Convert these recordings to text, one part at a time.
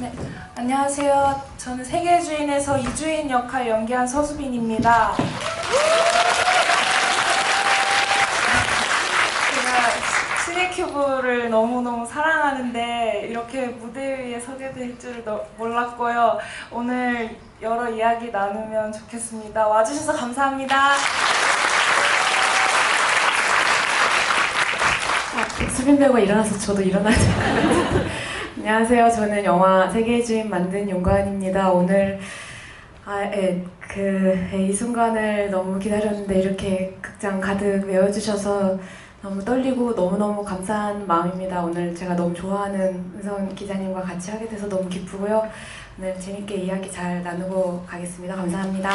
네, 안녕하세요. 저는 세계주인에서 이주인 역할 연기한 서수빈입니다. 제가 시네큐브를 너무너무 사랑하는데 이렇게 무대 위에 서게 될 줄 몰랐고요. 오늘 여러 이야기 나누면 좋겠습니다. 와주셔서 감사합니다. 수빈 배우가 일어나서 저도 일어나야 돼요. 안녕하세요. 저는 영화 세계의 주인 만든 윤가은입니다. 오늘 이 순간을 너무 기다렸는데 이렇게 극장 가득 메워주셔서 너무 떨리고 너무너무 감사한 마음입니다. 오늘 제가 너무 좋아하는 은성 기자님과 같이 하게 돼서 너무 기쁘고요. 오늘 재밌게 이야기 잘 나누고 가겠습니다. 감사합니다.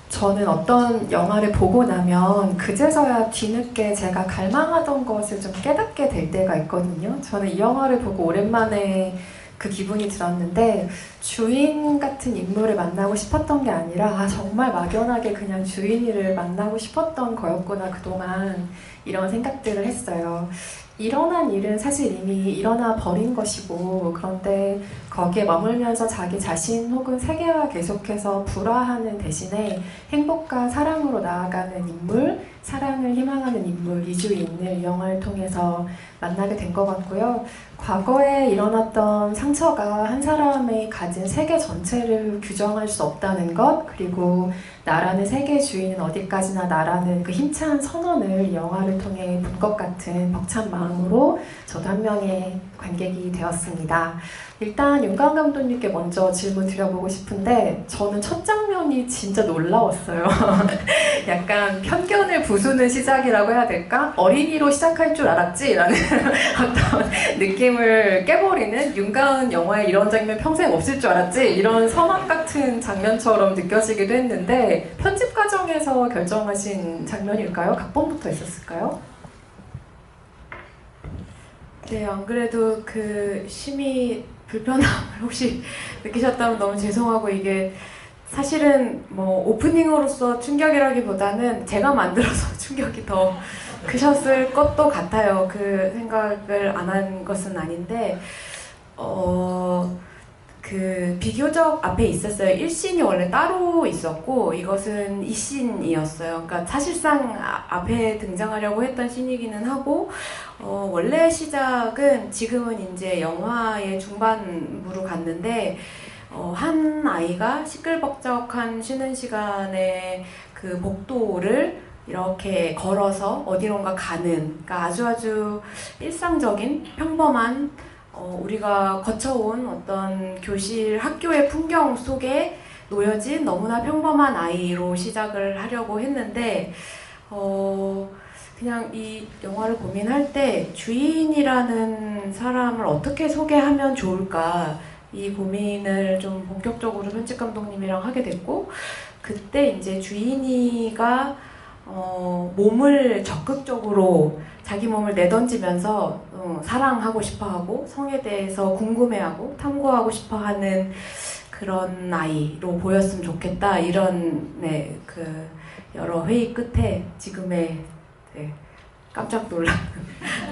저는 어떤 영화를 보고 나면 그제서야 뒤늦게 제가 갈망하던 것을 좀 깨닫게 될 때가 있거든요. 저는 이 영화를 보고 오랜만에 그 기분이 들었는데 주인 같은 인물을 만나고 싶었던 게 아니라 정말 막연하게 그냥 주인이를 만나고 싶었던 거였구나 그동안 이런 생각들을 했어요. 일어난 일은 사실 이미 일어나 버린 것이고 그런데 거기에 머물면서 자기 자신 혹은 세계와 계속해서 불화하는 대신에 행복과 사랑으로 나아가는 인물, 사랑을 희망하는 인물, 이주인을 이 영화를 통해서 만나게 된 것 같고요. 과거에 일어났던 상처가 한 사람의 가진 세계 전체를 규정할 수 없다는 것, 그리고 나라는 세계 주인은 어디까지나 나라는 그 힘찬 선언을 이 영화를 통해 본 것 같은 벅찬 마음으로 저도 한 명의 관객이 되었습니다. 일단 윤가은 감독님께 먼저 질문 드려보고 싶은데 저는 첫 장면이 진짜 놀라웠어요. 약간 편견을 부수는 시작이라고 해야 될까? 어린이로 시작할 줄 알았지? 라는 어떤 느낌을 깨버리는 윤가은 영화에 이런 장면 평생 없을 줄 알았지? 이런 선언 같은 장면처럼 느껴지기도 했는데 편집 과정에서 결정하신 장면일까요? 각본부터 있었을까요? 네, 안 그래도 그 심히 불편함을 혹시 느끼셨다면 너무 죄송하고 이게 사실은 뭐 오프닝으로서 충격이라기보다는 제가 만들어서 충격이 더 크셨을 것도 같아요. 그 생각을 안 한 것은 아닌데 그 비교적 앞에 있었어요. 1씬이 원래 따로 있었고 이것은 2씬이었어요. 그러니까 사실상 앞에 등장하려고 했던 씬이기는 하고 원래 시작은 지금은 이제 영화의 중반부로 갔는데 한 아이가 시끌벅적한 쉬는 시간에 그 복도를 이렇게 걸어서 어디론가 가는, 그러니까 아주 일상적인 평범한 우리가 거쳐온 어떤 교실, 학교의 풍경 속에 놓여진 너무나 평범한 아이로 시작을 하려고 했는데 그냥 이 영화를 고민할 때 주인이라는 사람을 어떻게 소개하면 좋을까 이 고민을 좀 본격적으로 편집 감독님이랑 하게 됐고 그때 이제 주인이가 몸을 적극적으로 자기 몸을 내던지면서 사랑하고 싶어하고 성에 대해서 궁금해하고 탐구하고 싶어하는 그런 아이로 보였으면 좋겠다 이런 그 여러 회의 끝에 지금의 깜짝 놀란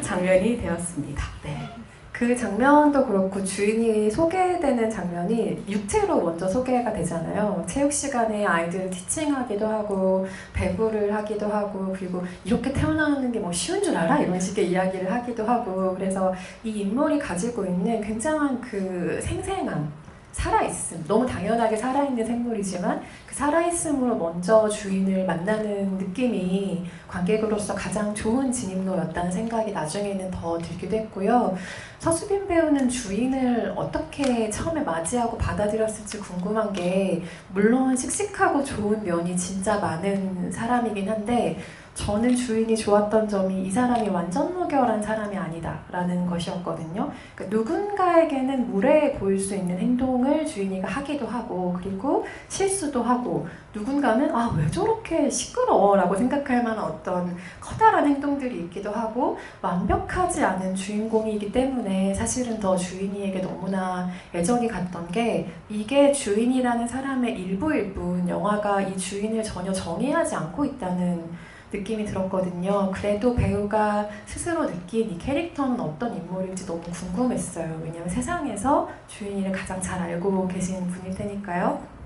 장면이 되었습니다. 네. 그 장면도 그렇고 주인이 소개되는 장면이 육체로 먼저 소개가 되잖아요. 체육 시간에 아이들을 티칭하기도 하고 배구를 하기도 하고 그리고 이렇게 태어나는 게 뭐 쉬운 줄 알아? 이런 식의 이야기를 하기도 하고 그래서 이 인물이 가지고 있는 굉장한 그 생생함 살아있음, 너무 당연하게 살아있는 생물이지만 그 살아있음으로 먼저 주인을 만나는 느낌이 관객으로서 가장 좋은 진입로였다는 생각이 나중에는 더 들기도 했고요. 서수빈 배우는 주인을 어떻게 처음에 맞이하고 받아들였을지 궁금한 게 물론 씩씩하고 좋은 면이 진짜 많은 사람이긴 한데 저는 주인이 좋았던 점이 이 사람이 완전 무결한 사람이 아니다 라는 것이었거든요. 그러니까 누군가에게는 무례해 보일 수 있는 행동을 주인이가 하기도 하고 그리고 실수도 하고 누군가는 왜 저렇게 시끄러워 라고 생각할 만한 어떤 커다란 행동들이 있기도 하고 완벽하지 않은 주인공이기 때문에 사실은 더 주인이에게 너무나 애정이 갔던 게 이게 주인이라는 사람의 일부일 뿐 영화가 이 주인을 전혀 정의하지 않고 있다는 느낌이 들었거든요. 그래도 배우가 스스로 느낀 이 캐릭터는 어떤 인물인지 너무 궁금했어요. 왜냐면 세상에서 주인이를 가장 잘 알고 계신 분일 테니까요.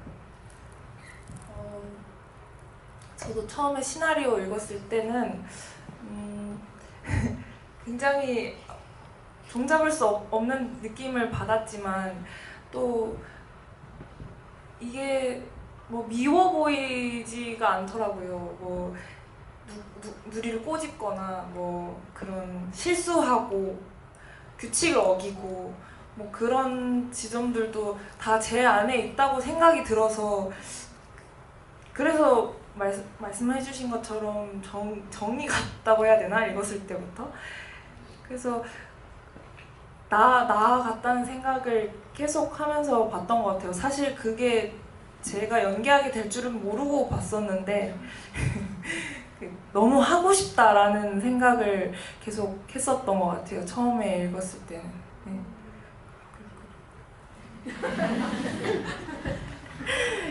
저도 처음에 시나리오 읽었을 때는 굉장히 종잡을 수 없는 느낌을 받았지만 또 이게 뭐 미워 보이지가 않더라고요. 뭐 누리를 꼬집거나 뭐 그런 실수하고 규칙을 어기고 뭐 그런 지점들도 다 제 안에 있다고 생각이 들어서 그래서 말씀해 주신 것처럼 정이 갔다고 해야 되나? 읽었을 때부터 그래서 나 같다는 생각을 계속 하면서 봤던 것 같아요. 사실 그게 제가 연기하게 될 줄은 모르고 봤었는데 너무 하고 싶다라는 생각을 계속 했었던 것 같아요. 처음에 읽었을 때는. 네.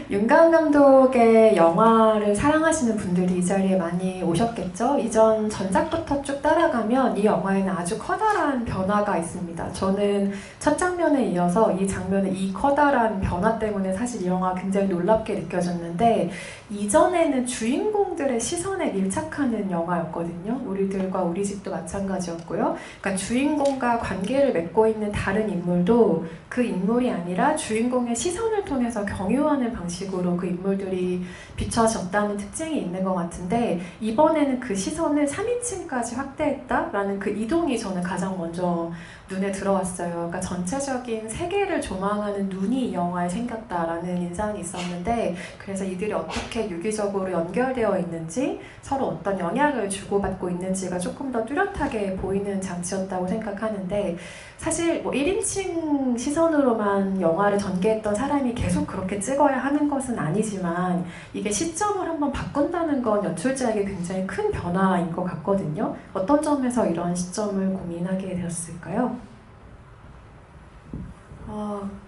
윤가은 감독의 영화를 사랑하시는 분들이 이 자리에 많이 오셨겠죠? 이전 전작부터 쭉 따라가면 이 영화에는 아주 커다란 변화가 있습니다. 저는 첫 장면에 이어서 이 장면의 이 커다란 변화 때문에 사실 이 영화가 굉장히 놀랍게 느껴졌는데 이전에는 주인공들의 시선에 밀착하는 영화였거든요. 우리들과 우리 집도 마찬가지였고요. 그러니까 주인공과 관계를 맺고 있는 다른 인물도 그 인물이 아니라 주인공의 시선을 통해서 경유하는 방식으로 그 인물들이 비춰졌다는 특징이 있는 것 같은데 이번에는 그 시선을 3인칭까지 확대했다라는 그 이동이 저는 가장 먼저 눈에 들어왔어요. 그러니까 전체적인 세계를 조망하는 눈이 이 영화에 생겼다라는 인상이 있었는데 그래서 이들이 어떻게 유기적으로 연결되어 있는지 서로 어떤 영향을 주고받고 있는지가 조금 더 뚜렷하게 보이는 장치였다고 생각하는데 사실 뭐 1인칭 시선으로만 영화를 전개했던 사람이 계속 그렇게 찍어야 하는 것은 아니지만 이게 시점을 한번 바꾼다는 건 연출자에게 굉장히 큰 변화인 것 같거든요. 어떤 점에서 이런 시점을 고민하게 되었을까요?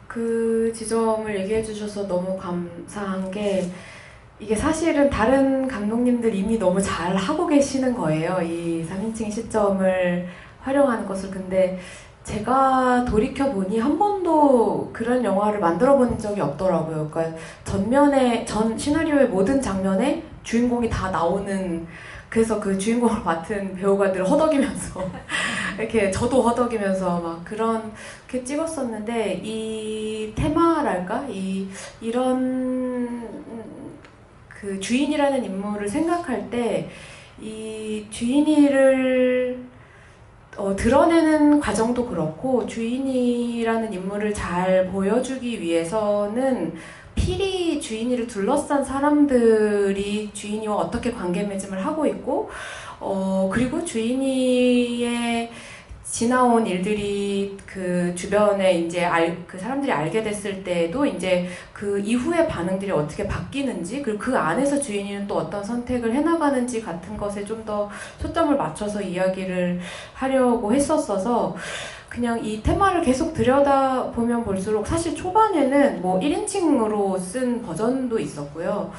그 지점을 얘기해 주셔서 너무 감사한 게 이게 사실은 다른 감독님들 이미 너무 잘 하고 계시는 거예요. 이 3인칭 시점을 활용하는 것을. 근데 제가 돌이켜보니 한 번도 그런 영화를 만들어 본 적이 없더라고요. 그러니까 전 시나리오의 모든 장면에 주인공이 다 나오는 그래서 그 주인공을 맡은 배우가 늘 허덕이면서 이렇게 저도 허덕이면서 막 그렇게 찍었었는데 이 테마랄까? 이런 그 주인이라는 인물을 생각할 때 이 주인이를 드러내는 과정도 그렇고 주인이라는 인물을 잘 보여주기 위해서는 필히 주인이를 둘러싼 사람들이 주인이와 어떻게 관계 맺음을 하고 있고 그리고 주인이의 지나온 일들이 그 주변에 이제 그 사람들이 알게 됐을 때도 이제 그 이후의 반응들이 어떻게 바뀌는지 그리고 그 안에서 주인이는 또 어떤 선택을 해나가는지 같은 것에 좀 더 초점을 맞춰서 이야기를 하려고 했었어서 그냥 이 테마를 계속 들여다보면 볼수록 사실 초반에는 뭐 1인칭으로 쓴 버전도 있었고요.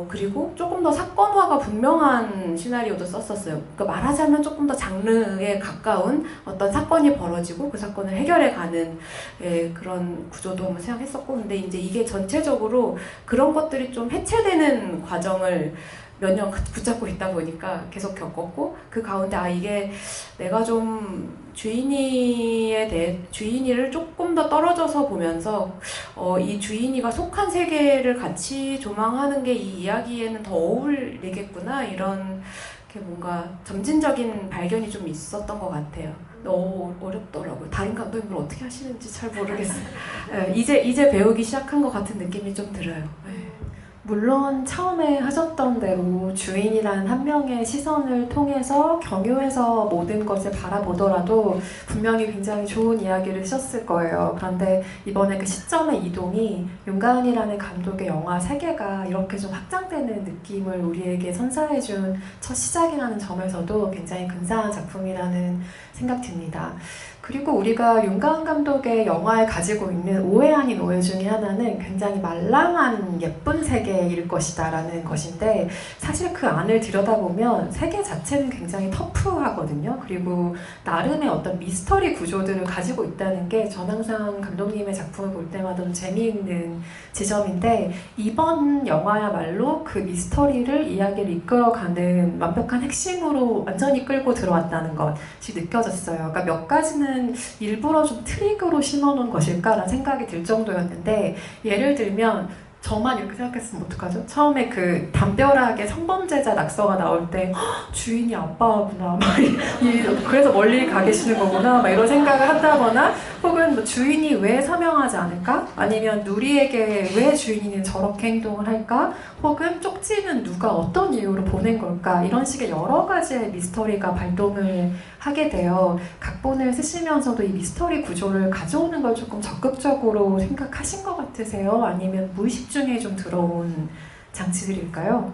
그리고 조금 더 사건화가 분명한 시나리오도 썼었어요. 그러니까 말하자면 조금 더 장르에 가까운 어떤 사건이 벌어지고 그 사건을 해결해 가는 그런 구조도 한번 생각했었고 근데 이제 이게 전체적으로 그런 것들이 좀 해체되는 과정을 몇 년 붙잡고 있다 보니까 계속 겪었고 그 가운데 이게 내가 좀 주인이를 조금 더 떨어져서 보면서 이 주인이가 속한 세계를 같이 조망하는 게 이 이야기에는 더 어울리겠구나 이런 뭔가 점진적인 발견이 좀 있었던 것 같아요. 너무 어렵더라고요. 다른 감독님들 어떻게 하시는지 잘 모르겠어요. 이제 배우기 시작한 것 같은 느낌이 좀 들어요. 물론 처음에 하셨던 대로 주인이라는 한 명의 시선을 통해서 경유해서 모든 것을 바라보더라도 분명히 굉장히 좋은 이야기를 쓰셨을 거예요. 그런데 이번에 그 시점의 이동이 윤가은이라는 감독의 영화 세계가 이렇게 좀 확장되는 느낌을 우리에게 선사해준 첫 시작이라는 점에서도 굉장히 근사한 작품이라는 생각 듭니다. 그리고 우리가 윤가은 감독의 영화에 가지고 있는 오해 아닌 오해 중에 하나는 굉장히 말랑한 예쁜 세계일 것이다 라는 것인데, 사실 그 안을 들여다보면 세계 자체는 굉장히 터프하거든요. 그리고 나름의 어떤 미스터리 구조들을 가지고 있다는 게 전 항상 감독님의 작품을 볼 때마다 좀 재미있는 지점인데, 이번 영화야말로 그 미스터리를 이야기를 이끌어가는 완벽한 핵심으로 완전히 끌고 들어왔다는 것이 느껴졌어요. 그러니까 몇 가지는 일부러 좀 트릭으로 심어놓은 것일까라는 생각이 들 정도였는데, 예를 들면 저만 이렇게 생각했으면 어떡하죠? 처음에 그 담벼락에 성범죄자 낙서가 나올 때 주인이 아빠구나, 그래서 멀리 가 계시는 거구나, 막 이런 생각을 한다거나, 혹은 뭐 주인이 왜 서명하지 않을까? 아니면 누리에게 왜 주인이는 저렇게 행동을 할까? 혹은 쪽지는 누가 어떤 이유로 보낸 걸까? 이런 식의 여러 가지의 미스터리가 발동을 하게 돼요. 각본을 쓰시면서도 이 미스터리 구조를 가져오는 걸 조금 적극적으로 생각하신 것 같으세요? 아니면 무의식 중에 좀 들어온 장치들일까요?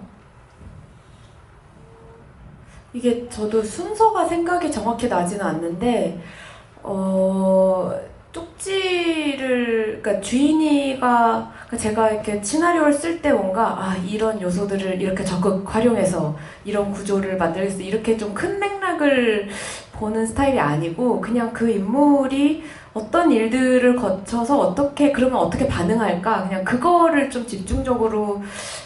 이게 저도 순서가 생각이 정확히 나지는 않는데, 쪽지를, 그러니까 주인이가, 제가 이렇게 시나리오를 쓸 때 뭔가, 이런 요소들을 이렇게 적극 활용해서 이런 구조를 만들겠어, 이렇게 좀 큰 맥락을 보는 스타일이 아니고, 그냥 그 인물이 어떤 일들을 거쳐서 그러면 어떻게 반응할까? 그냥 그거를 좀 집중적으로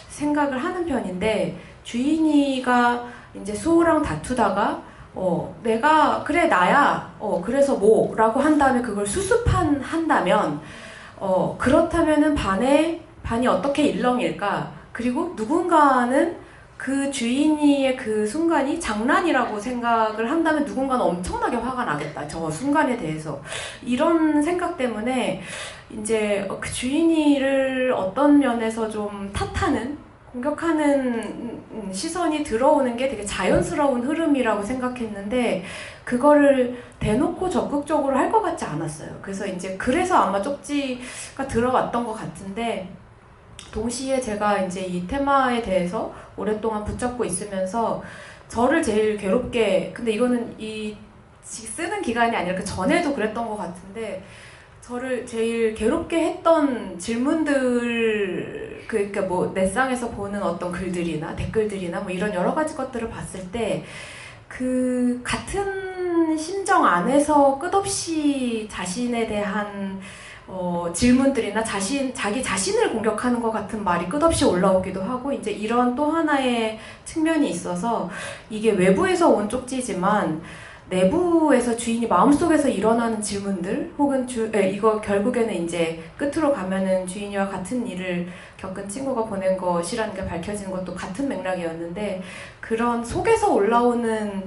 생각을 하는 편인데, 주인이가 이제 수호랑 다투다가 내가 그래 나야 그래서 뭐라고 한 다음에 그걸 한다면 그렇다면은 반이 어떻게 일렁일까? 그리고 누군가는 그 주인이의 그 순간이 장난이라고 생각을 한다면 누군가는 엄청나게 화가 나겠다, 저 순간에 대해서. 이런 생각 때문에 이제 그 주인이를 어떤 면에서 좀 탓하는, 공격하는 시선이 들어오는 게 되게 자연스러운 흐름이라고 생각했는데, 그거를 대놓고 적극적으로 할 것 같지 않았어요. 그래서 아마 쪽지가 들어왔던 것 같은데, 동시에 제가 이제 이 테마에 대해서 오랫동안 붙잡고 있으면서 저를 제일 괴롭게, 근데 이거는 이 쓰는 기간이 아니라 그 전에도 그랬던 것 같은데, 저를 제일 괴롭게 했던 질문들, 그러니까 뭐 넷상에서 보는 어떤 글들이나 댓글들이나 뭐 이런 여러 가지 것들을 봤을 때, 그 같은 심정 안에서 끝없이 자신에 대한 질문들이나 자기 자신을 공격하는 것 같은 말이 끝없이 올라오기도 하고, 이제 이런 또 하나의 측면이 있어서, 이게 외부에서 온 쪽지지만 내부에서 주인이 마음속에서 일어나는 질문들, 혹은 이거 결국에는 이제 끝으로 가면은 주인이와 같은 일을 겪은 친구가 보낸 것이라는 게 밝혀지는 것도 같은 맥락이었는데, 그런 속에서 올라오는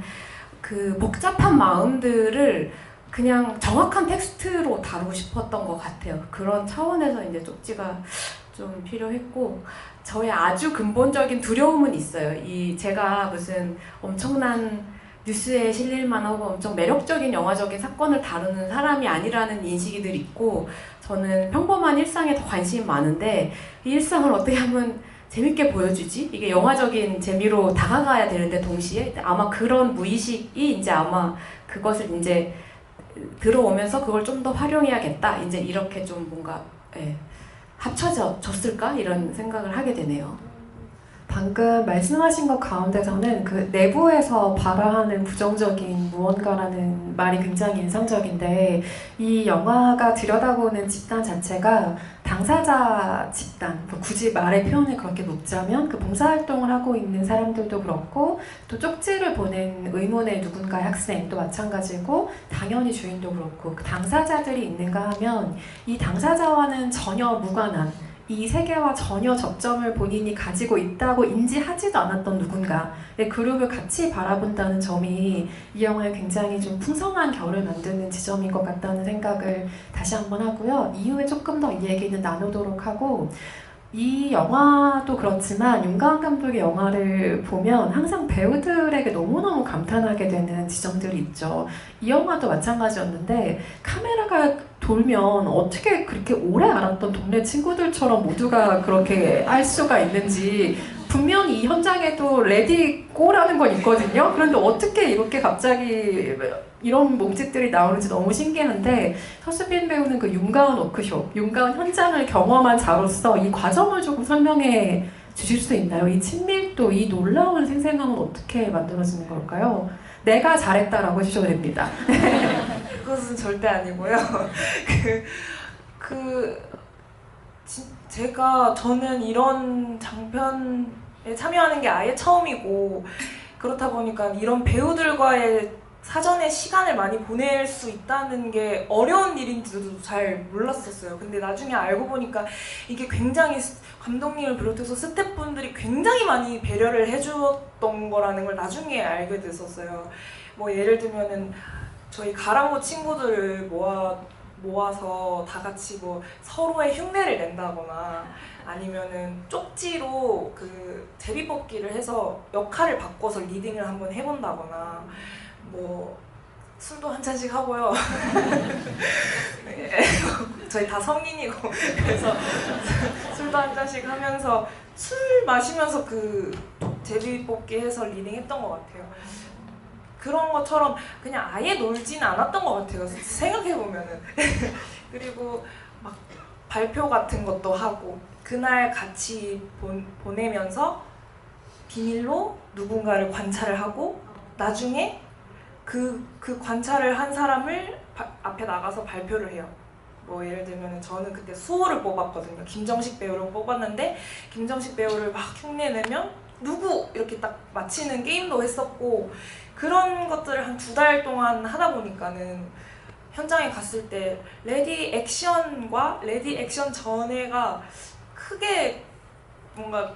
그 복잡한 마음들을 그냥 정확한 텍스트로 다루고 싶었던 것 같아요. 그런 차원에서 이제 쪽지가 좀 필요했고, 저의 아주 근본적인 두려움은 있어요. 제가 무슨 엄청난 뉴스에 실릴 만한 혹은 엄청 매력적인 영화적인 사건을 다루는 사람이 아니라는 인식이 늘 있고, 저는 평범한 일상에 더 관심이 많은데, 이 일상을 어떻게 하면 재밌게 보여주지? 이게 영화적인 재미로 다가가야 되는데, 동시에 아마 그런 무의식이 이제 아마 그것을 이제 들어오면서 그걸 좀 더 활용해야겠다, 이제 이렇게 좀 뭔가 합쳐졌을까? 이런 생각을 하게 되네요. 방금 말씀하신 것 가운데서는 그 내부에서 발화하는 부정적인 무언가라는 말이 굉장히 인상적인데, 이 영화가 들여다보는 집단 자체가 당사자 집단, 굳이 말의 표현을 그렇게 묻자면 그 봉사활동을 하고 있는 사람들도 그렇고, 또 쪽지를 보낸 의문의 누군가의 학생도 마찬가지고, 당연히 주인도 그렇고, 그 당사자들이 있는가 하면 이 당사자와는 전혀 무관한, 이 세계와 전혀 접점을 본인이 가지고 있다고 인지하지도 않았던 누군가의 그룹을 같이 바라본다는 점이 이 영화에 굉장히 좀 풍성한 결을 만드는 지점인 것 같다는 생각을 다시 한번 하고요. 이후에 조금 더 이 얘기는 나누도록 하고, 이 영화도 그렇지만 윤가은 감독의 영화를 보면 항상 배우들에게 너무너무 감탄하게 되는 지점들이 있죠. 이 영화도 마찬가지였는데, 카메라가 돌면 어떻게 그렇게 오래 알았던 동네 친구들처럼 모두가 그렇게 알 수가 있는지 분명히 이 현장에도 레디 고라는 건 있거든요. 그런데 어떻게 이렇게 갑자기 이런 몸짓들이 나오는지 너무 신기한데, 서수빈 배우는 그 윤가은 워크숍, 윤가은 현장을 경험한 자로서 이 과정을 조금 설명해 주실 수 있나요? 이 친밀도, 이 놀라운 생생함은 어떻게 만들어지는 걸까요? 내가 잘했다라고 해주셔도 됩니다. 그것은 절대 아니고요. 저는 이런 장편에 참여하는 게 아예 처음이고, 그렇다 보니까 이런 배우들과의 사전에 시간을 많이 보낼 수 있다는 게 어려운 일인지도 잘 몰랐었어요. 근데 나중에 알고 보니까 이게 굉장히 감독님을 비롯해서 스태프분들이 굉장히 많이 배려를 해주었던 거라는 걸 나중에 알게 됐었어요. 뭐 예를 들면은 저희 가랑호 친구들을 모아서 다 같이 뭐 서로의 흉내를 낸다거나, 아니면은 쪽지로 그 제비뽑기를 해서 역할을 바꿔서 리딩을 한번 해본다거나, 뭐 술도 한 잔씩 하고요. 네. 저희 다 성인이고 그래서 술도 한 잔씩 하면서 술 마시면서 그 제비뽑기 해서 리딩했던 것 같아요. 그런 것처럼 그냥 아예 놀진 않았던 것 같아요. 생각해보면은. 그리고 막 발표 같은 것도 하고, 그날 같이 보내면서 비밀로 누군가를 관찰을 하고, 나중에 그 관찰을 한 사람을 앞에 나가서 발표를 해요. 뭐 예를 들면 저는 그때 수호를 뽑았거든요. 김정식 배우를 뽑았는데, 김정식 배우를 막 흉내내면 누구 이렇게 딱 맞히는 게임도 했었고, 그런 것들을 한 2달 동안 하다 보니까는 현장에 갔을 때 레디 액션과 레디 액션 전에가 크게 뭔가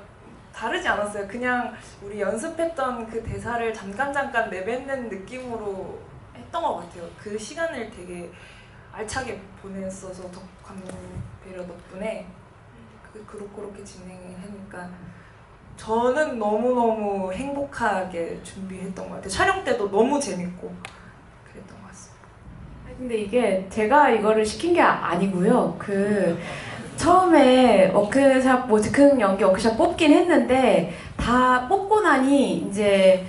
다르지 않았어요. 그냥 우리 연습했던 그 대사를 잠깐 내뱉는 느낌으로 했던 것 같아요. 그 시간을 되게 알차게 보냈어서 감독 배려 덕분에 그렇게 진행을 하니까 저는 너무너무 행복하게 준비했던 것 같아요. 촬영 때도 너무 재밌고 그랬던 것 같습니다. 근데 이게 제가 이거를 시킨 게 아니고요. 처음에 워크샵, 뭐 즉흥 연기 워크샵 뽑긴 했는데, 다 뽑고 나니 이제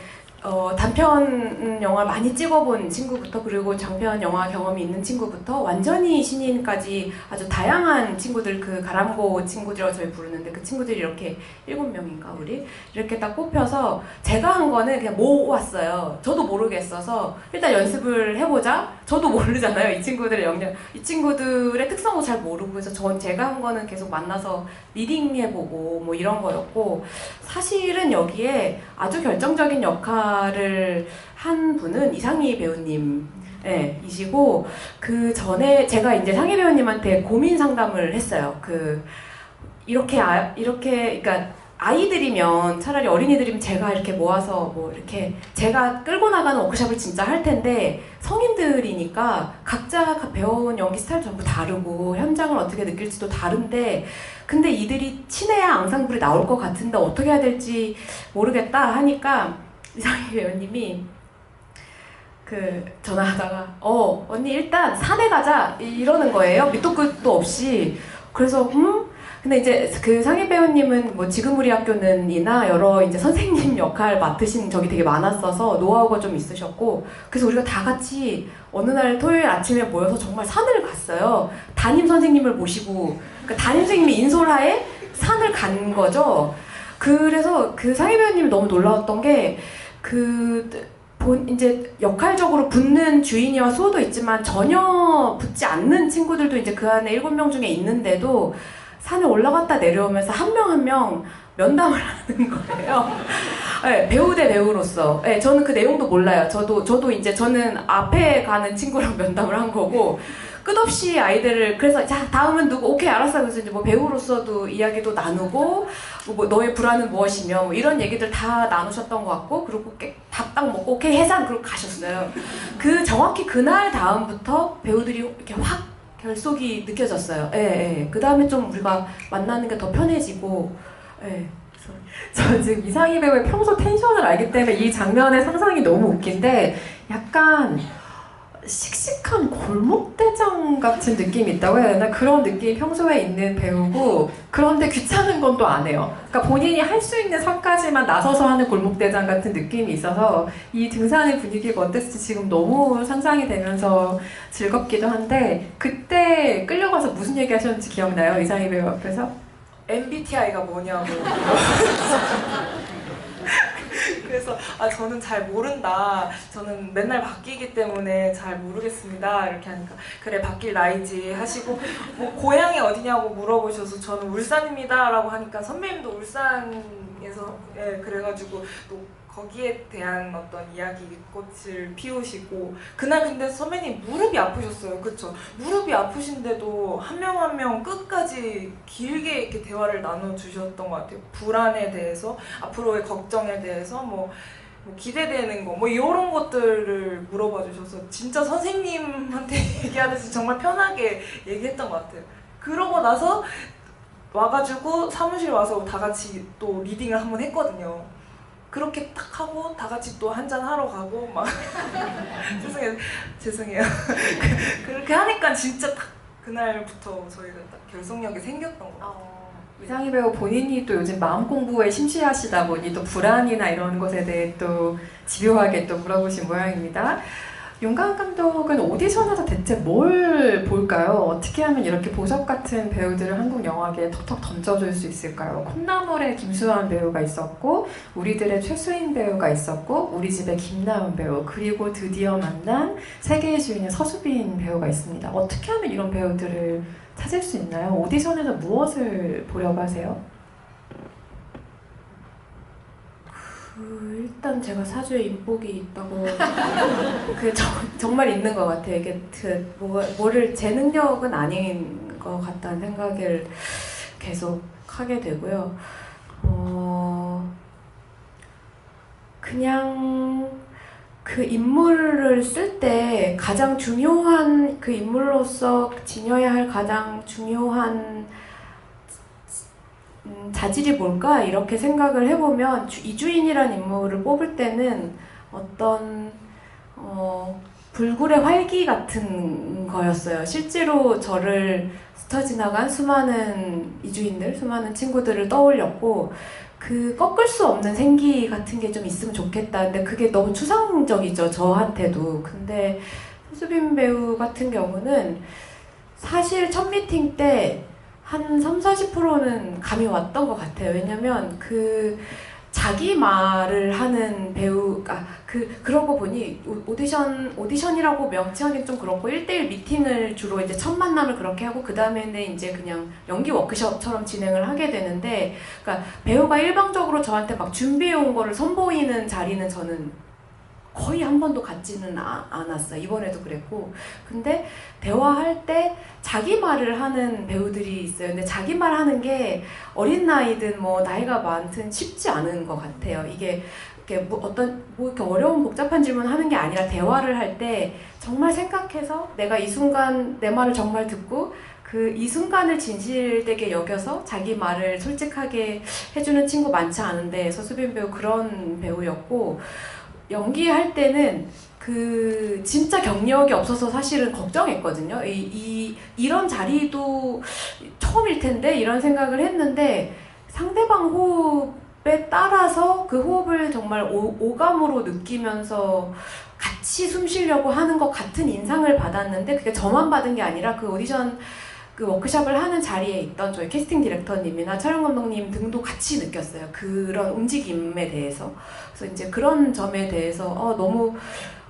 단편 영화 많이 찍어본 친구부터, 그리고 장편 영화 경험이 있는 친구부터 완전히 신인까지 아주 다양한 친구들, 그 가람고 친구들이라고 저희 부르는데 그 친구들이 이렇게 7명인가 우리? 이렇게 딱 뽑혀서 제가 한 거는 그냥 모았어요. 저도 모르겠어서 일단 연습을 해보자. 저도 모르잖아요. 이 친구들의 역량, 이 친구들의 특성도 잘 모르고, 그래서 제가 한 거는 계속 만나서 리딩 해보고 뭐 이런 거였고, 사실은 여기에 아주 결정적인 역할을 한 분은 이상희 배우님 이시고, 그 전에 제가 이제 상희 배우님한테 고민 상담을 했어요. 그러니까 아이들이면, 차라리 어린이들이면 제가 이렇게 모아서 뭐 이렇게 제가 끌고 나가는 워크숍을 진짜 할 텐데, 성인들이니까 각자 배워온 연기 스타일 전부 다르고 현장을 어떻게 느낄지도 다른데, 근데 이들이 친해야 앙상블이 나올 것 같은데 어떻게 해야 될지 모르겠다 하니까 이상희 배우님이 전화하다가 언니 일단 산에 가자 이러는 거예요. 밑도 끝도 없이. 그래서 근데 이제 그 상희 배우님은 뭐 지금 우리 학교는 이나 여러 이제 선생님 역할 맡으신 적이 되게 많았어서 노하우가 좀 있으셨고, 그래서 우리가 다 같이 어느 날 토요일 아침에 모여서 정말 산을 갔어요. 담임 선생님을 모시고, 그러니까 담임 선생님이 인솔하에 산을 간 거죠. 그래서 그 상희 배우님이 너무 놀라웠던 게, 이제 역할적으로 붙는 주인이와 수호도 있지만 전혀 붙지 않는 친구들도 이제 그 안에 7명 중에 있는데도 산에 올라갔다 내려오면서 한 명 한 명 면담을 하는 거예요. 네, 배우 대 배우로서. 네, 저는 그 내용도 몰라요. 저도 이제 저는 앞에 가는 친구랑 면담을 한 거고, 끝없이 아이들을, 그래서 자 다음은 누구, 오케이 알았어. 그래서 이제 뭐 배우로서도 이야기도 나누고, 뭐 너의 불안은 무엇이며 뭐 이런 얘기들 다 나누셨던 것 같고, 그리고 밥 딱 먹고 오케이 해산, 그러고 가셨어요. 정확히 그날 다음부터 배우들이 이렇게 확 결속이 느껴졌어요. 그 다음에 좀 우리가 만나는 게 더 편해지고, 저 지금 이상희 배우의 평소 텐션을 알기 때문에 이 장면의 상상이 너무 웃긴데, 약간 씩씩한 골목대장 같은 느낌이 있다고 해야 되나? 그런 느낌이 평소에 있는 배우고, 그런데 귀찮은 건 또 안 해요. 그러니까 본인이 할 수 있는 선까지만 나서서 하는 골목대장 같은 느낌이 있어서 이 등산의 분위기가 어땠을지 지금 너무 상상이 되면서 즐겁기도 한데, 그때 끌려가서 무슨 얘기 하셨는지 기억나요? 이상희 배우 앞에서? MBTI가 뭐냐고. 그래서 저는 잘 모른다. 저는 맨날 바뀌기 때문에 잘 모르겠습니다. 이렇게 하니까 그래 바뀔 나이지 하시고 뭐 고향이 어디냐고 물어보셔서 저는 울산입니다라고 하니까 선배님도 울산에서 그래가지고 또 거기에 대한 어떤 이야기 꽃을 피우시고 그날 근데 선배님 무릎이 아프셨어요. 그쵸? 무릎이 아프신데도 한 명 한 명 끝까지 길게 이렇게 대화를 나눠주셨던 것 같아요. 불안에 대해서, 앞으로의 걱정에 대해서 뭐 기대되는 거, 뭐 이런 것들을 물어봐 주셔서 진짜 선생님한테 얘기하듯이 정말 편하게 얘기했던 것 같아요. 그러고 나서 와가지고 사무실 와서 다 같이 또 리딩을 한번 했거든요. 그렇게 딱 하고 다 같이 또 한잔 하러 가고 막 죄송해요. 그렇게 하니까 진짜 딱 그날부터 저희가 딱 결속력이 생겼던 것 같아요. 이상희 배우 본인이 또 요즘 마음 공부에 심취하시다 보니 또 불안이나 이런 것에 대해 또 집요하게 또 물어보신 모양입니다. 윤가은 감독은 오디션에서 대체 뭘 볼까요? 어떻게 하면 이렇게 보석 같은 배우들을 한국 영화계에 턱턱 던져줄 수 있을까요? 콩나물에 김수환 배우가 있었고, 우리들의 최수인 배우가 있었고, 우리 집의 김나은 배우, 그리고 드디어 만난 세계의 주인의 서수빈 배우가 있습니다. 어떻게 하면 이런 배우들을 찾을 수 있나요? 오디션에서 무엇을 보려고 하세요? 일단 제가 사주에 인복이 있다고 정말 있는 것 같아요. 이게 뭐를 제 능력은 아닌 것 같다는 생각을 계속 하게 되고요. 그냥 그 인물을 쓸 때 가장 중요한 그 인물로서 지녀야 할 가장 중요한 자질이 뭘까? 이렇게 생각을 해보면 이주인이라는 인물을 뽑을 때는 어떤 불굴의 활기 같은 거였어요. 실제로 저를 스쳐 지나간 수많은 이주인들, 수많은 친구들을 떠올렸고 그 꺾을 수 없는 생기 같은 게 좀 있으면 좋겠다. 근데 그게 너무 추상적이죠, 저한테도. 근데 서수빈 배우 같은 경우는 사실 첫 미팅 때 한 30-40%는 감이 왔던 것 같아요. 왜냐면 자기 말을 하는 배우가 그런 거 보니 오디션이라고 명칭하기는 좀 그렇고 1대1 미팅을 주로 이제 첫 만남을 그렇게 하고 그 다음에는 이제 그냥 연기 워크숍처럼 진행을 하게 되는데, 그러니까 배우가 일방적으로 저한테 막 준비해 온 거를 선보이는 자리는 저는 거의 한 번도 갖지는 않았어요. 이번에도 그랬고. 근데 대화할 때 자기 말을 하는 배우들이 있어요. 근데 자기 말 하는 게 어린 나이든 뭐 나이가 많든 쉽지 않은 것 같아요. 이게 이렇게 이렇게 어려운 복잡한 질문 하는 게 아니라 대화를 할 때 정말 생각해서 내가 이 순간 내 말을 정말 듣고 이 순간을 진실되게 여겨서 자기 말을 솔직하게 해주는 친구 많지 않은데 서수빈 배우 그런 배우였고, 연기할 때는 진짜 경력이 없어서 사실은 걱정했거든요. 이런 자리도 처음일 텐데 이런 생각을 했는데 상대방 호흡에 따라서 그 호흡을 정말 오감으로 느끼면서 같이 숨 쉬려고 하는 것 같은 인상을 받았는데, 그게 저만 받은 게 아니라 그 오디션 워크숍을 하는 자리에 있던 저희 캐스팅 디렉터님이나 촬영 감독님 등도 같이 느꼈어요. 그런 움직임에 대해서. 그래서 이제 그런 점에 대해서 너무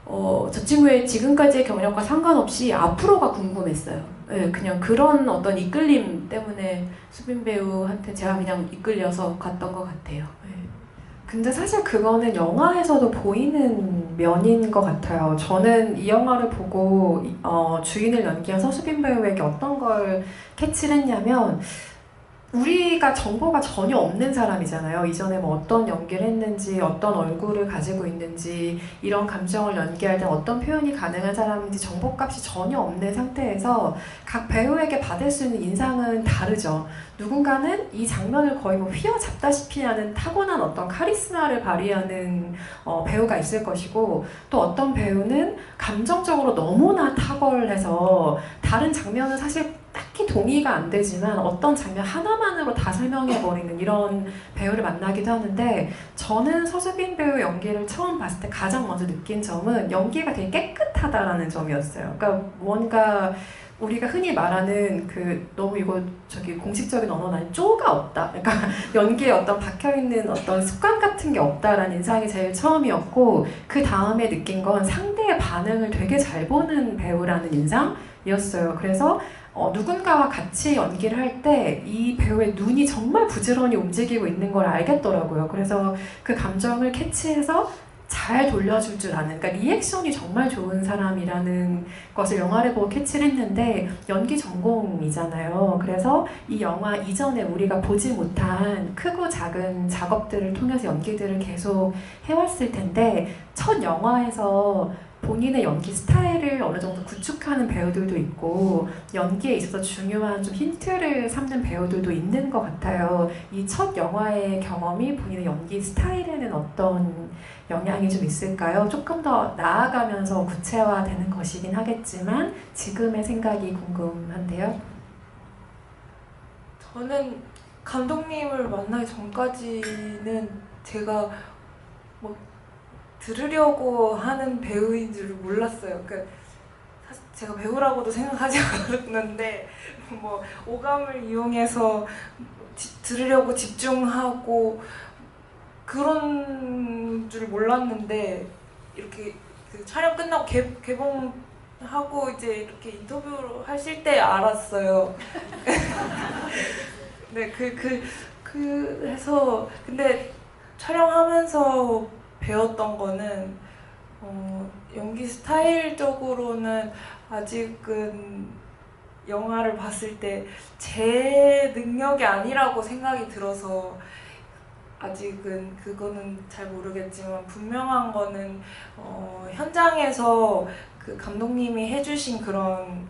저 친구의 지금까지의 경력과 상관없이 앞으로가 궁금했어요. 네, 그냥 그런 어떤 이끌림 때문에 수빈 배우한테 제가 그냥 이끌려서 갔던 것 같아요. 네. 근데 사실 그거는 영화에서도 보이는 면인 것 같아요. 저는 이 영화를 보고 주인을 연기한 서수빈 배우에게 어떤 걸 캐치를 했냐면, 우리가 정보가 전혀 없는 사람이잖아요. 이전에 뭐 어떤 연기를 했는지, 어떤 얼굴을 가지고 있는지, 이런 감정을 연기할 때 어떤 표현이 가능한 사람인지 정보값이 전혀 없는 상태에서 각 배우에게 받을 수 있는 인상은 다르죠. 누군가는 이 장면을 거의 뭐 휘어잡다시피 하는 타고난 어떤 카리스마를 발휘하는 배우가 있을 것이고, 또 어떤 배우는 감정적으로 너무나 탁월해서 다른 장면은 사실 딱히 동의가 안 되지만 어떤 장면 하나만으로 다 설명해버리는 이런 배우를 만나기도 하는데, 저는 서수빈 배우 연기를 처음 봤을 때 가장 먼저 느낀 점은 연기가 되게 깨끗하다라는 점이었어요. 그러니까 뭔가 우리가 흔히 말하는 너무 이거 공식적인 언어는 아닌 쪼가 없다. 그러니까 연기에 어떤 박혀있는 어떤 습관 같은 게 없다라는 인상이 제일 처음이었고, 그 다음에 느낀 건 상대의 반응을 되게 잘 보는 배우라는 인상이었어요. 그래서 누군가와 같이 연기를 할 때 이 배우의 눈이 정말 부지런히 움직이고 있는 걸 알겠더라고요. 그래서 그 감정을 캐치해서 잘 돌려줄 줄 아는, 그러니까 리액션이 정말 좋은 사람이라는 것을 영화를 보고 캐치를 했는데, 연기 전공이잖아요. 그래서 이 영화 이전에 우리가 보지 못한 크고 작은 작업들을 통해서 연기들을 계속 해왔을 텐데, 첫 영화에서 본인의 연기 스타일을 어느 정도 구축하는 배우들도 있고, 연기에 있어서 중요한 좀 힌트를 삼는 배우들도 있는 것 같아요. 이 첫 영화의 경험이 본인의 연기 스타일에는 어떤 영향이 좀 있을까요? 조금 더 나아가면서 구체화되는 것이긴 하겠지만 지금의 생각이 궁금한데요. 저는 감독님을 만나기 전까지는 제가 뭐 들으려고 하는 배우인 줄 몰랐어요. 그러니까 사실 제가 배우라고도 생각하지 않았는데 뭐 오감을 이용해서 들으려고 집중하고 그런 줄 몰랐는데, 이렇게 촬영 끝나고 개봉하고 이제 이렇게 인터뷰를 하실 때 알았어요. 네, 그래서 근데 촬영하면서 배웠던 거는 연기 스타일적으로는 아직은 영화를 봤을 때 제 능력이 아니라고 생각이 들어서 아직은 그거는 잘 모르겠지만, 분명한 거는 현장에서 그 감독님이 해주신 그런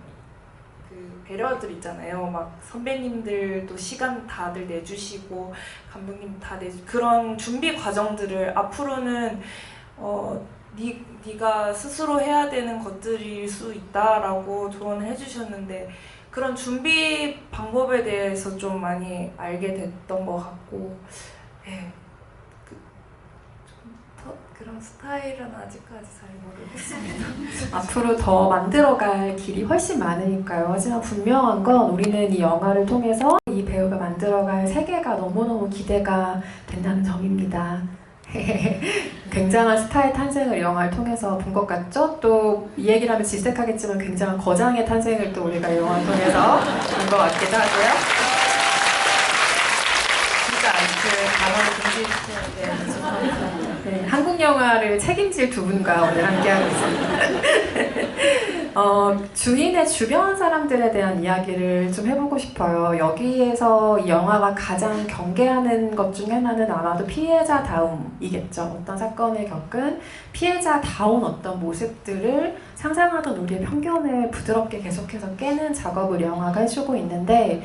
배려들 있잖아요. 막 선배님들도 시간 다들 내주시고 감독님 다 그런 준비 과정들을 앞으로는 네가 스스로 해야 되는 것들일 수 있다라고 조언을 해주셨는데, 그런 준비 방법에 대해서 좀 많이 알게 됐던 것 같고, 네. 그런 스타일은 아직까지 잘 모르겠습니다. 앞으로 더 만들어갈 길이 훨씬 많으니까요. 하지만 분명한 건 우리는 이 영화를 통해서 이 배우가 만들어갈 세계가 너무너무 기대가 된다는 점입니다. 굉장한 스타의 탄생을 이 영화를 통해서 본 것 같죠? 또 이 얘기를 하면 질색하겠지만 굉장한 거장의 탄생을 또 우리가 이 영화를 통해서 본 것 같기도 하고요. 네, 한국 영화를 책임질 두 분과 오늘 함께하고 있습니다. 주인의 주변 사람들에 대한 이야기를 좀 해보고 싶어요. 여기에서 이 영화가 가장 경계하는 것 중에 하나는 아마도 피해자다움이겠죠. 어떤 사건을 겪은 피해자다운 어떤 모습들을 상상하던 우리의 편견을 부드럽게 계속해서 깨는 작업을 영화가 해주고 있는데,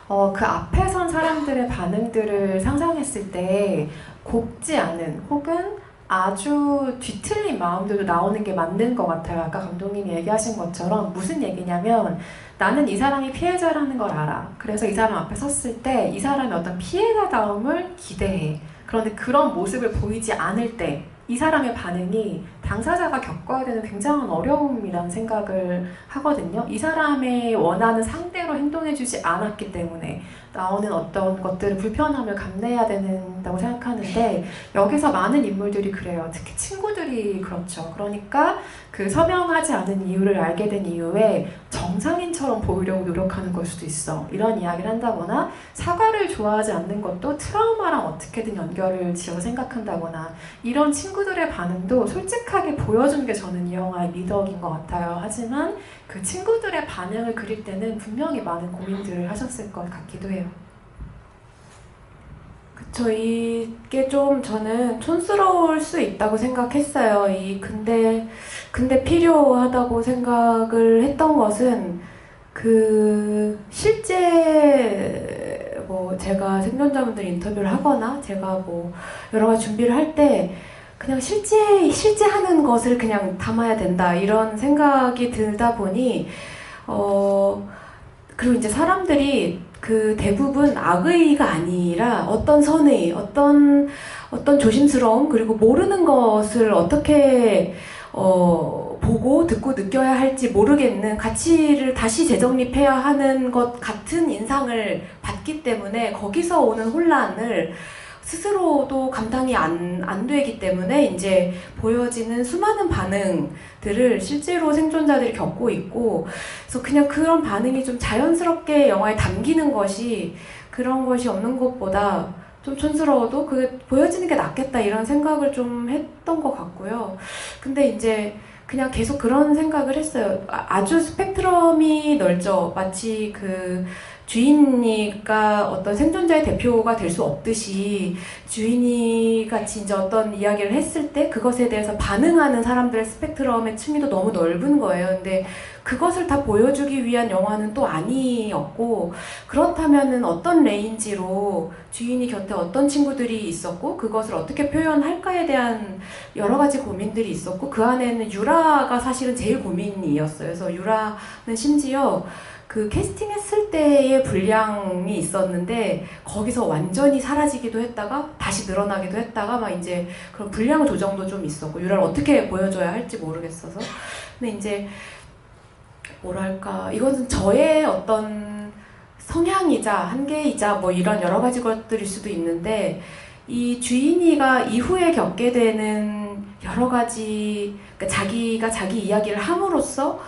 그 앞에 선 사람들의 반응들을 상상했을 때 곱지 않은 혹은 아주 뒤틀린 마음들도 나오는 게 맞는 것 같아요. 아까 감독님이 얘기하신 것처럼 무슨 얘기냐면, 나는 이 사람이 피해자라는 걸 알아. 그래서 이 사람 앞에 섰을 때 이 사람의 어떤 피해자다움을 기대해. 그런데 그런 모습을 보이지 않을 때 이 사람의 반응이 당사자가 겪어야 되는 굉장한 어려움이라는 생각을 하거든요. 이 사람의 원하는 상대로 행동해주지 않았기 때문에 나오는 어떤 것들을 불편함을 감내해야 된다고 생각하는데, 여기서 많은 인물들이 그래요. 특히 친구들이 그렇죠. 그러니까 그 서명하지 않은 이유를 알게 된 이후에 정상인처럼 보이려고 노력하는 걸 수도 있어. 이런 이야기를 한다거나, 사과를 좋아하지 않는 것도 트라우마랑 어떻게든 연결을 지어서 생각한다거나, 이런 친구들의 반응도 솔직하게 보여준 게 저는 이 영화의 미덕인 것 같아요. 하지만 그 친구들의 반응을 그릴 때는 분명히 많은 고민들을 하셨을 것 같기도 해요. 그쵸, 이게 좀 저는 촌스러울 수 있다고 생각했어요. 근데 필요하다고 생각을 했던 것은, 실제 제가 생존자분들 인터뷰를 하거나 제가 여러 가지 준비를 할 때 그냥 실제 하는 것을 그냥 담아야 된다 이런 생각이 들다 보니 그리고 이제 사람들이 그 대부분 악의가 아니라 어떤 선의, 어떤 조심스러움, 그리고 모르는 것을 어떻게 보고 듣고 느껴야 할지 모르겠는 가치를 다시 재정립해야 하는 것 같은 인상을 받기 때문에 거기서 오는 혼란을 스스로도 감당이 안 되기 때문에 이제 보여지는 수많은 반응들을 실제로 생존자들이 겪고 있고, 그래서 그냥 그런 반응이 좀 자연스럽게 영화에 담기는 것이 그런 것이 없는 것보다 좀 촌스러워도 그게 보여지는 게 낫겠다 이런 생각을 좀 했던 것 같고요. 근데 이제 그냥 계속 그런 생각을 했어요. 아주 스펙트럼이 넓죠. 마치 그 주인이가 어떤 생존자의 대표가 될 수 없듯이 주인이 같이 이제 어떤 이야기를 했을 때 그것에 대해서 반응하는 사람들의 스펙트럼의 층위도 너무 넓은 거예요. 근데 그것을 다 보여주기 위한 영화는 또 아니었고, 그렇다면은 어떤 레인지로 주인이 곁에 어떤 친구들이 있었고 그것을 어떻게 표현할까에 대한 여러 가지 고민들이 있었고, 그 안에는 유라가 사실은 제일 고민이었어요. 그래서 유라는 심지어 그 캐스팅했을 때의 분량이 있었는데 거기서 완전히 사라지기도 했다가 다시 늘어나기도 했다가 막 이제 그런 분량 조정도 좀 있었고, 유라를 어떻게 보여줘야 할지 모르겠어서. 근데 이제 뭐랄까, 이것은 저의 어떤 성향이자 한계이자 뭐 이런 여러 가지 것들일 수도 있는데, 이 주인이가 이후에 겪게 되는 여러 가지, 그러니까 자기가 자기 이야기를 함으로써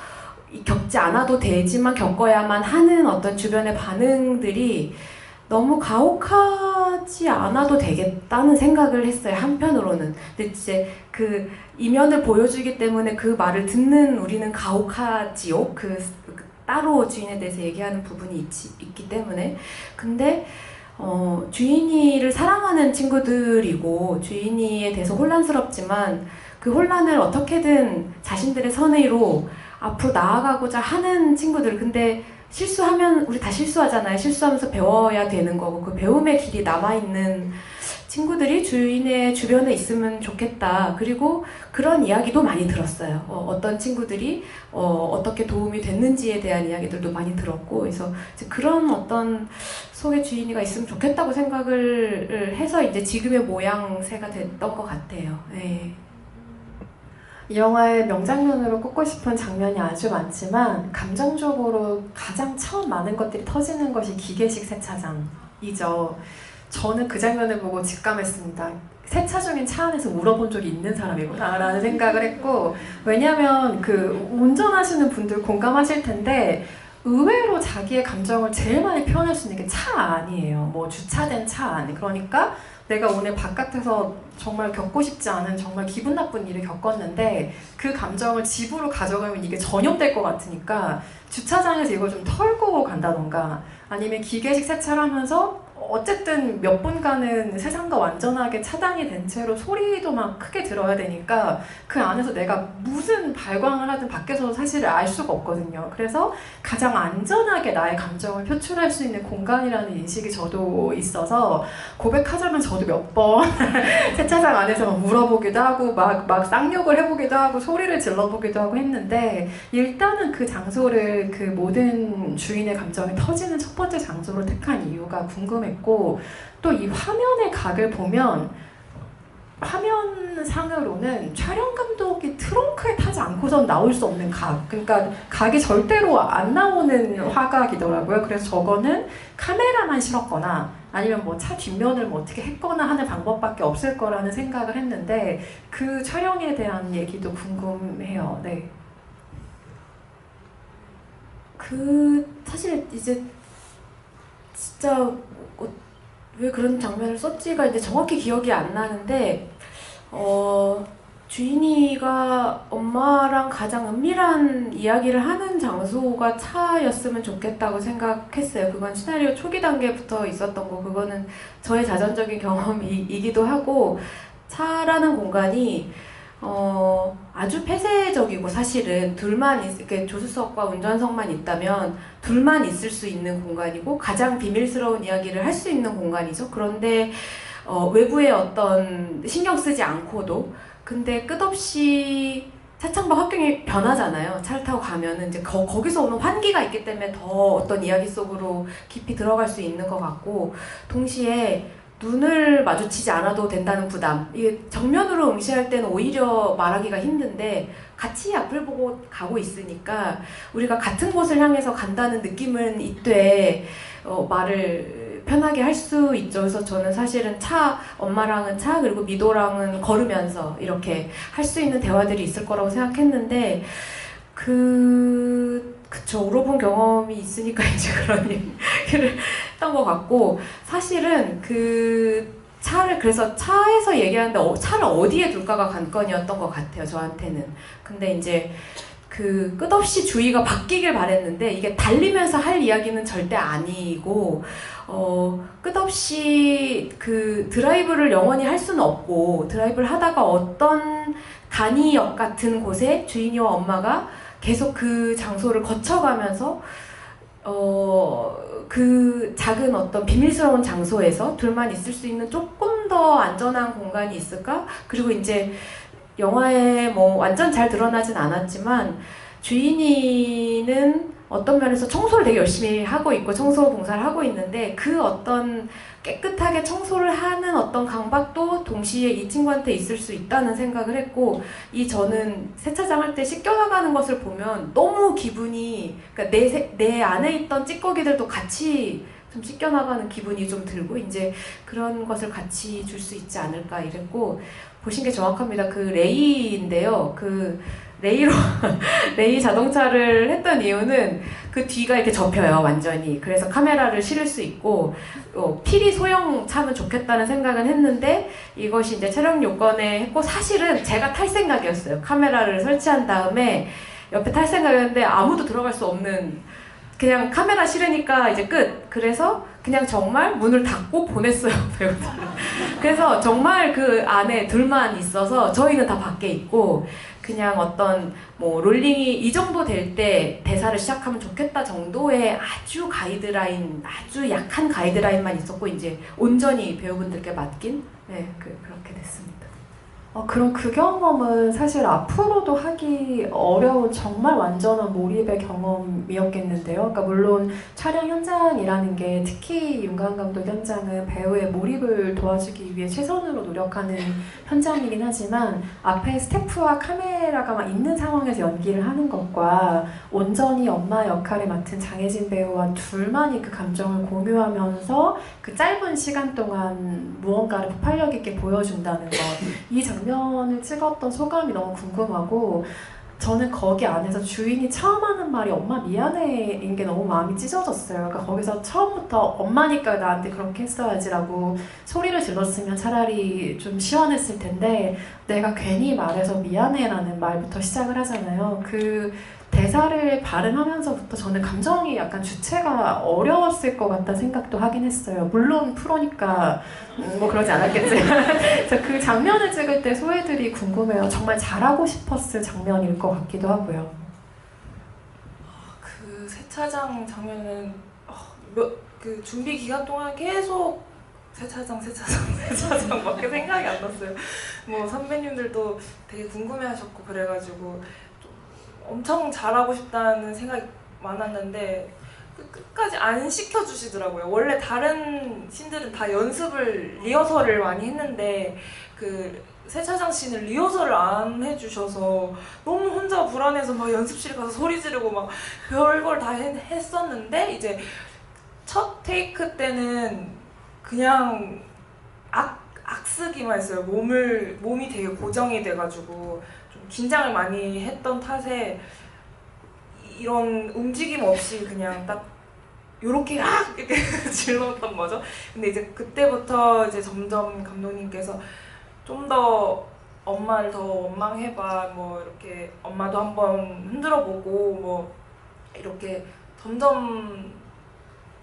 겪지 않아도 되지만 겪어야만 하는 어떤 주변의 반응들이 너무 가혹하지 않아도 되겠다는 생각을 했어요, 한편으로는. 근데 이제 그 이면을 보여주기 때문에 그 말을 듣는 우리는 가혹하지요. 따로 주인에 대해서 얘기하는 부분이 있기 때문에. 근데 주인이를 사랑하는 친구들이고 주인이에 대해서 혼란스럽지만 그 혼란을 어떻게든 자신들의 선의로 앞으로 나아가고자 하는 친구들. 근데 실수하면 우리 다 실수하잖아요. 실수하면서 배워야 되는 거고, 그 배움의 길이 남아있는 친구들이 주인의 주변에 있으면 좋겠다. 그리고 그런 이야기도 많이 들었어요. 어떤 친구들이 어떻게 도움이 됐는지에 대한 이야기들도 많이 들었고, 그래서 이제 그런 어떤 속의 주인이가 있으면 좋겠다고 생각을 해서 이제 지금의 모양새가 됐던 것 같아요. 네. 이 영화의 명장면으로 꼽고 싶은 장면이 아주 많지만 감정적으로 가장 처음 많은 것들이 터지는 것이 기계식 세차장이죠. 저는 그 장면을 보고 직감했습니다. 세차 중인 차 안에서 울어본 적이 있는 사람이구나 라는 생각을 했고, 왜냐하면 그 운전하시는 분들 공감하실 텐데 의외로 자기의 감정을 제일 많이 표현할 수 있는 게 차 안이에요. 뭐 주차된 차 안. 그러니까 내가 오늘 바깥에서 정말 겪고 싶지 않은 정말 기분 나쁜 일을 겪었는데 그 감정을 집으로 가져가면 이게 전염될 것 같으니까 주차장에서 이걸 좀 털고 간다던가, 아니면 기계식 세차를 하면서 어쨌든 몇 분간은 세상과 완전하게 차단이 된 채로 소리도 막 크게 들어야 되니까 그 안에서 내가 무슨 발광을 하든 밖에서 사실 알 수가 없거든요. 그래서 가장 안전하게 나의 감정을 표출할 수 있는 공간이라는 인식이 저도 있어서, 고백하자면 저도 몇 번 세차장 안에서 막 울어보기도 하고 막 쌍욕을 해보기도 하고 소리를 질러보기도 하고 했는데, 일단은 그 장소를 그 모든 주인의 감정이 터지는 첫 번째 장소로 택한 이유가 궁금했고, 또 이 화면의 각을 보면 화면상으로는 촬영 감독이 트렁크에 타지 않고선 나올 수 없는 각, 그러니까 각이 절대로 안 나오는 화각이더라고요. 그래서 저거는 카메라만 실었거나 아니면 뭐 차 뒷면을 뭐 어떻게 했거나 하는 방법밖에 없을 거라는 생각을 했는데, 그 촬영에 대한 얘기도 궁금해요. 네. 사실 이제 진짜 왜 그런 장면을 썼지가 이제 정확히 기억이 안 나는데, 주인이가 엄마랑 가장 은밀한 이야기를 하는 장소가 차였으면 좋겠다고 생각했어요. 그건 시나리오 초기 단계부터 있었던 거, 그거는 저의 자전적인 경험이기도 하고, 차라는 공간이 아주 폐쇄적이고, 사실은 둘만 이렇게 조수석과 운전석만 있다면 둘만 있을 수 있는 공간이고 가장 비밀스러운 이야기를 할 수 있는 공간이죠. 그런데 외부의 어떤 신경 쓰지 않고도 근데 끝없이 차창밖 환경이 변하잖아요. 차를 타고 가면은 이제 거기서 오는 환기가 있기 때문에 더 어떤 이야기 속으로 깊이 들어갈 수 있는 것 같고, 동시에 눈을 마주치지 않아도 된다는 부담. 이게 정면으로 응시할 때는 오히려 말하기가 힘든데 같이 앞을 보고 가고 있으니까 우리가 같은 곳을 향해서 간다는 느낌은 이때 말을 편하게 할 수 있죠. 그래서 저는 사실은 엄마랑은 그리고 미도랑은 걸으면서 이렇게 할 수 있는 대화들이 있을 거라고 생각했는데, 그쵸. 울어본 경험이 있으니까 이제 그런 얘기를 했던 것 같고, 사실은 그래서 차에서 얘기하는데 차를 어디에 둘까가 관건이었던 것 같아요, 저한테는. 근데 이제 끝없이 주의가 바뀌길 바랬는데, 이게 달리면서 할 이야기는 절대 아니고, 끝없이 드라이브를 영원히 할 수는 없고, 드라이브를 하다가 어떤 간이역 같은 곳에 주인이와 엄마가 계속 그 장소를 거쳐가면서 그 작은 어떤 비밀스러운 장소에서 둘만 있을 수 있는 조금 더 안전한 공간이 있을까? 그리고 이제 영화에 뭐 완전 잘 드러나진 않았지만 주인이는 어떤 면에서 청소를 되게 열심히 하고 있고 청소 봉사를 하고 있는데, 그 어떤 깨끗하게 청소를 하는 어떤 강박도 동시에 이 친구한테 있을 수 있다는 생각을 했고, 저는 세차장 할 때 씻겨나가는 것을 보면 너무 기분이, 그러니까 내 안에 있던 찌꺼기들도 같이 좀 씻겨나가는 기분이 좀 들고, 이제 그런 것을 같이 줄 수 있지 않을까 이랬고, 보신 게 정확합니다. 레이인데요. 레이 자동차를 했던 이유는 그 뒤가 이렇게 접혀요, 완전히. 그래서 카메라를 실을 수 있고, 필히 소형 차면 좋겠다는 생각은 했는데, 이것이 이제 촬영 요건에 했고, 사실은 제가 탈 생각이었어요. 카메라를 설치한 다음에 옆에 탈 생각이었는데 아무도 들어갈 수 없는, 그냥 카메라 실으니까 이제 끝. 그래서 그냥 정말 문을 닫고 보냈어요, 배우들. 그래서 정말 그 안에 둘만 있어서 저희는 다 밖에 있고, 그냥 어떤 뭐 롤링이 이 정도 될 때 대사를 시작하면 좋겠다 정도의 아주 약한 가이드라인만 있었고, 이제 온전히 배우분들께 맡긴 그렇게 됐습니다. 그럼 그 경험은 사실 앞으로도 하기 어려운 정말 완전한 몰입의 경험이었겠는데요. 그러니까 물론 촬영 현장이라는 게, 특히 윤가은 감독 현장은 배우의 몰입을 도와주기 위해 최선으로 노력하는 현장이긴 하지만, 앞에 스태프와 카메라가 막 있는 상황에서 연기를 하는 것과 온전히 엄마 역할을 맡은 장혜진 배우와 둘만이 그 감정을 공유하면서 그 짧은 시간 동안 무언가를 폭발력 있게 보여준다는 것, 이 장면을 찍었던 소감이 너무 궁금하고, 저는 거기 안에서 주인이 처음 하는 말이 엄마 미안해인 게 너무 마음이 찢어졌어요. 그러니까 거기서 처음부터 엄마니까 나한테 그렇게 했어야지라고 소리를 질렀으면 차라리 좀 시원했을 텐데, 내가 괜히 말해서 미안해라는 말부터 시작을 하잖아요. 그 대사를 발음하면서부터 저는 감정이 약간 주체가 어려웠을 것 같다는 생각도 하긴 했어요. 물론 프로니까 뭐 그러지 않았겠지만 그 장면을 찍을 때 소혜들이 궁금해요. 정말 잘하고 싶었을 장면일 것 같기도 하고요. 그 세차장 장면은 그 준비 기간 동안 계속 세차장밖에 생각이 안 났어요. 뭐 선배님들도 되게 궁금해하셨고 그래가지고 엄청 잘하고 싶다는 생각이 많았는데 끝까지 안 시켜주시더라고요. 원래 다른 씬들은 다 리허설을 많이 했는데 그 세차장 씬을 리허설을 안 해주셔서 너무 혼자 불안해서 막 연습실 가서 소리 지르고 막 별걸 다 했었는데, 이제 첫 테이크 때는 그냥 악쓰기만 했어요. 몸이 되게 고정이 돼가지고 긴장을 많이 했던 탓에 이런 움직임 없이 그냥 딱 요렇게 이렇게 질렀던 거죠. 근데 이제 그때부터 이제 점점 감독님께서 좀 더 엄마를 더 원망해봐, 뭐 이렇게 엄마도 한번 흔들어보고 뭐 이렇게 점점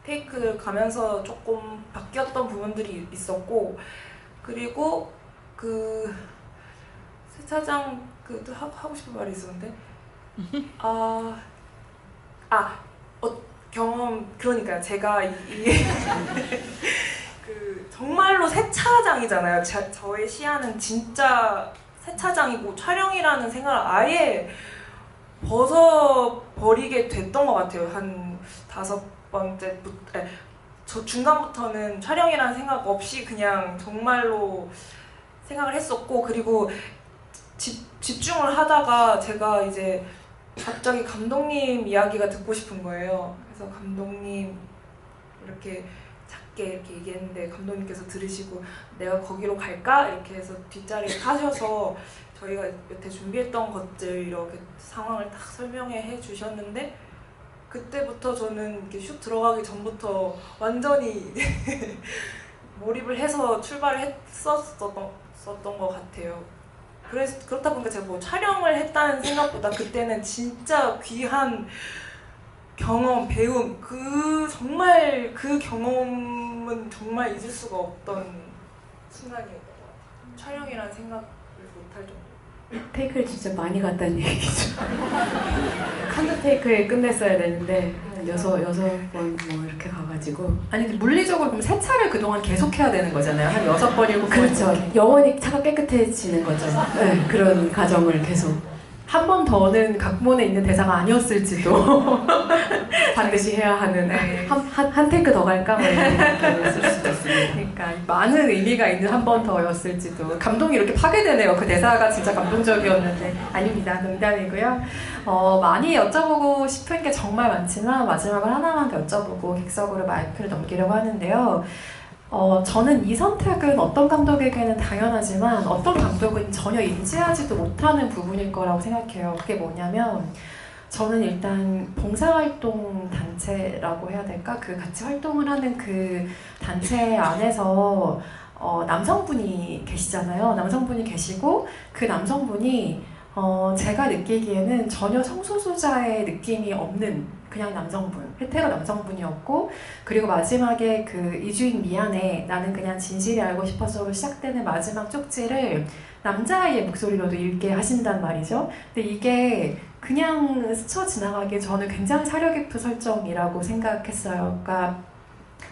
테이크 가면서 조금 바뀌었던 부분들이 있었고, 그리고 그 세차장 하고 싶은 말이 있었는데 경험, 그러니까 제가 그 정말로 세차장이잖아요. 저의 시야는 진짜 세차장이고 촬영이라는 생각을 아예 벗어버리게 됐던 것 같아요. 한 5번째부터, 저 중간부터는 촬영이라는 생각 없이 그냥 정말로 생각을 했었고, 그리고 집중을 하다가 제가 이제 갑자기 감독님 이야기가 듣고 싶은 거예요. 그래서 감독님 이렇게 작게 이렇게 얘기했는데 감독님께서 들으시고 내가 거기로 갈까? 이렇게 해서 뒷자리에 타셔서 저희가 여태 준비했던 것들 이렇게 상황을 딱 설명해 주셨는데, 그때부터 저는 이렇게 슛 들어가기 전부터 완전히 몰입을 해서 출발을 했었던 것 같아요. 그렇다 보니까 제가 뭐 촬영을 했다는 생각보다 그때는 진짜 귀한 경험, 배움, 정말 그 경험은 정말 잊을 수가 없던 순간이었던 것 같아요. 촬영이라는 생각을 못할 정도. 테이크를 진짜 많이 갔다는 얘기죠. 한두 테이크에 끝냈어야 되는데 여섯 번 뭐 이렇게 가가지고. 아니 근데 물리적으로 그럼 세차를 그동안 계속 해야 되는 거잖아요. 한 6번, 7번. 그렇죠. 영원히 차가 깨끗해지는 거죠. 네, 그런 과정을 계속. 한 번 더는 각본에 있는 대사가 아니었을지도. 반드시 해야 하는. 네. 한 테이크 더 갈까? 뭐 이런 생각을 했을 수도 있습니다. 그러니까 많은 의미가 있는 한 번 더였을지도. 감동이 이렇게 파괴되네요. 그 대사가 진짜 감동적이었는데. 아닙니다. 농담이고요. 많이 여쭤보고 싶은 게 정말 많지만 마지막으로 하나만 더 여쭤보고 객석으로 마이크를 넘기려고 하는데요. 저는 이 선택은 어떤 감독에게는 당연하지만 어떤 감독은 전혀 인지하지도 못하는 부분일 거라고 생각해요. 그게 뭐냐면 저는 일단 봉사활동 단체라고 해야 될까? 그 같이 활동을 하는 그 단체 안에서 남성분이 계시잖아요. 남성분이 계시고 그 남성분이 제가 느끼기에는 전혀 성소수자의 느낌이 없는 그냥 남성분, 헤테로 남성분이었고, 그리고 마지막에 그 이주인 미안해, 나는 그냥 진실이 알고 싶어서로 시작되는 마지막 쪽지를 남자아이의 목소리로도 읽게 하신단 말이죠. 근데 이게 그냥 스쳐 지나가기에 저는 굉장히 사려 깊은 설정이라고 생각했어요. 그러니까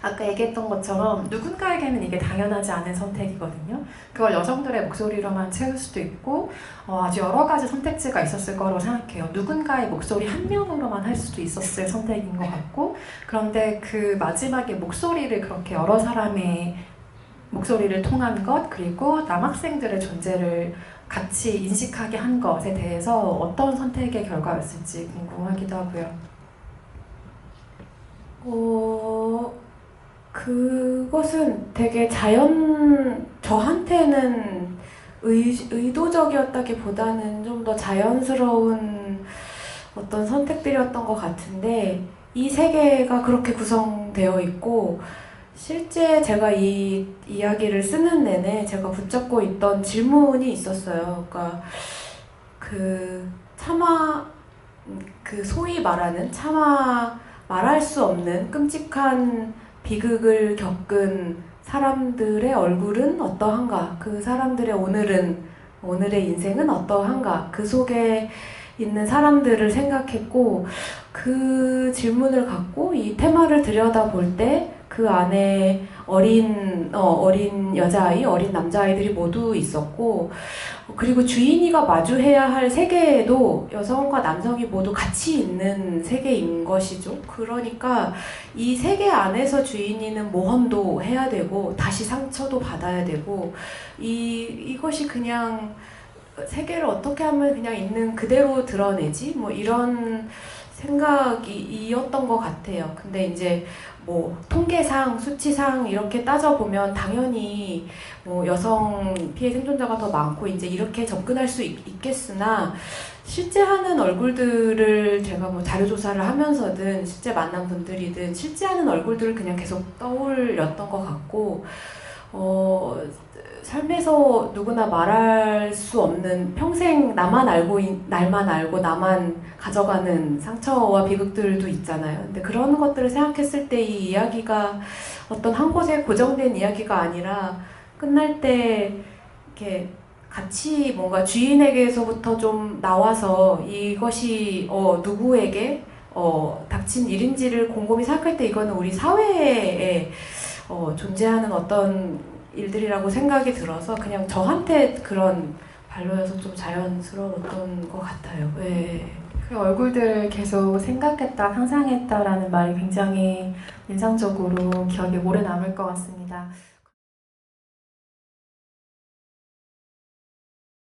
아까 얘기했던 것처럼 누군가에게는 이게 당연하지 않은 선택이거든요. 그걸 여성들의 목소리로만 채울 수도 있고 아주 여러 가지 선택지가 있었을 거라고 생각해요. 누군가의 목소리 한 명으로만 할 수도 있었을 선택인 것 같고, 그런데 그 마지막에 목소리를 그렇게 여러 사람의 목소리를 통한 것, 그리고 남학생들의 존재를 같이 인식하게 한 것에 대해서 어떤 선택의 결과였을지 궁금하기도 하고요. 그것은 되게 저한테는 의도적이었다기보다는 좀 더 자연스러운 어떤 선택들이었던 것 같은데, 이 세계가 그렇게 구성되어 있고, 실제 제가 이 이야기를 쓰는 내내 제가 붙잡고 있던 질문이 있었어요. 그러니까 소위 말하는 차마 말할 수 없는 끔찍한 비극을 겪은 사람들의 얼굴은 어떠한가? 그 사람들의 오늘의 인생은 어떠한가? 그 속에 있는 사람들을 생각했고, 그 질문을 갖고 이 테마를 들여다볼 때 그 안에 어린 여자아이, 어린 남자아이들이 모두 있었고, 그리고 주인이가 마주해야 할 세계에도 여성과 남성이 모두 같이 있는 세계인 것이죠. 그러니까 이 세계 안에서 주인이는 모험도 해야 되고 다시 상처도 받아야 되고, 이것이 그냥 세계를 어떻게 하면 그냥 있는 그대로 드러내지? 뭐 이런 생각이었던 것 같아요. 근데 이제 뭐 통계상, 수치상 이렇게 따져보면 당연히 뭐 여성 피해 생존자가 더 많고 이제 이렇게 접근할 수 있겠으나, 실제 하는 얼굴들을 제가 뭐 자료조사를 하면서든 실제 만난 분들이든 실제 하는 얼굴들을 그냥 계속 떠올렸던 것 같고, 삶에서 누구나 말할 수 없는 평생 날만 알고 나만 가져가는 상처와 비극들도 있잖아요. 근데 그런 것들을 생각했을 때 이 이야기가 어떤 한 곳에 고정된 이야기가 아니라 끝날 때 이렇게 같이 뭔가 주인에게서부터 좀 나와서 이것이 누구에게 닥친 일인지를 곰곰이 생각할 때 이거는 우리 사회에 존재하는 어떤 일들이라고 생각이 들어서 그냥 저한테 그런 발로여서 좀 자연스러웠던 것 같아요. 네. 그 얼굴들 계속 생각했다, 상상했다라는 말이 굉장히 인상적으로 기억에 오래 남을 것 같습니다.